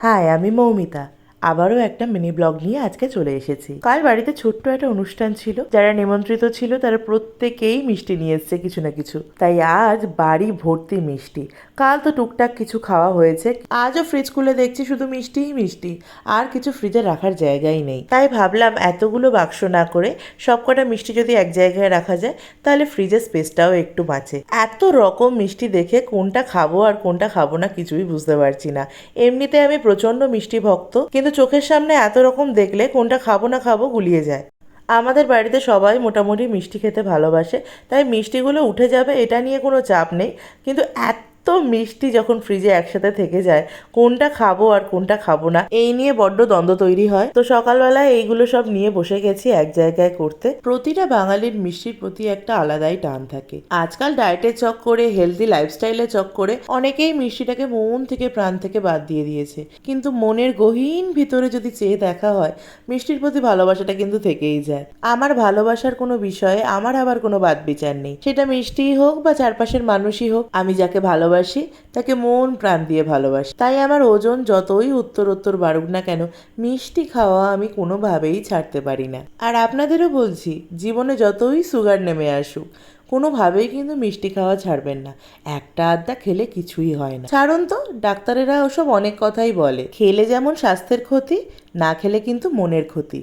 High, আমি মৌমিতা। আবারও একটা মিনি ব্লগ নিয়ে আজকে চলে এসেছি। কাল বাড়িতে ছোট্ট একটা অনুষ্ঠান ছিল। যারা নিমন্ত্রিত ছিল তারা প্রত্যেকেই মিষ্টি নিয়ে এসছে কিছু না কিছু। তাই আজ বাড়ি ভর্তি মিষ্টি। কাল তো টুকটাক কিছু খাওয়া হয়েছে। আজও ফ্রিজ খুলে দেখছি শুধু মিষ্টিই মিষ্টি, আর কিছু ফ্রিজে রাখার জায়গাই নেই। তাই ভাবলাম এতগুলো বাক্স না করে সবকটা মিষ্টি যদি এক জায়গায় রাখা যায় তাহলে ফ্রিজের স্পেসটাও একটু বাঁচে। এত রকম মিষ্টি দেখে কোনটা খাবো আর কোনটা খাবো না কিছুই বুঝতে পারছি না। এমনিতে আমি প্রচণ্ড মিষ্টি ভক্ত, কিন্তু চোখের সামনে এত রকম দেখলে কোনটা খাবো না খাবো গুলিয়ে যায়। আমাদের বাড়িতে সবাই মোটামুটি মিষ্টি খেতে ভালোবাসে, তাই মিষ্টিগুলো উঠে যাবে এটা নিয়ে কোনো চাপ নেই। কিন্তু এত মিষ্টি যখন ফ্রিজে একসাথে থেকে যায়, কোনটা খাবো আর কোনটা খাবো না এই নিয়ে বড্ড দ্বন্দ্ব তৈরি হয়। তো সকালবেলায় এইগুলো সব নিয়ে বসে গেছি এক জায়গায় করতে। প্রতিটা বাঙালির মিষ্টির প্রতি একটা আলাদাই টান থাকে। আজকাল ডায়েটের চক্করে, হেলদি লাইফস্টাইলের চক্করে অনেকেই মিষ্টিটাকে মন থেকে প্রাণ থেকে বাদ দিয়ে দিয়েছে। কিন্তু মনের গহীন ভিতরে যদি চেয়ে দেখা হয়, মিষ্টির প্রতি ভালোবাসাটা কিন্তু থেকেই যায়। আমার ভালোবাসার কোনো বিষয়ে আমার আবার কোনো বাদ বিচার নেই। সেটা মিষ্টিই হোক বা চারপাশের মানুষই হোক, আমি যাকে ভালোবাসি তাকে মন প্রাণ দিয়ে ভালোবাসি। তাই আমার ওজন যতই উত্তরোত্তর বাড়ুক না কেন, মিষ্টি খাওয়া আমি কোনোভাবেই ছাড়তে পারি না। আর আপনাদেরও বলছি, জীবনে যতই সুগার নেমে আসুক, কোনোভাবেই কিন্তু মিষ্টি খাওয়া ছাড়বেন না। একটা আধটা খেলে কিছুই হয় না। ছাড়ুন তো, ডাক্তারেরা ওসব অনেক কথাই বলে। খেলে যেমন স্বাস্থ্যের ক্ষতি, না খেলে কিন্তু মনের ক্ষতি।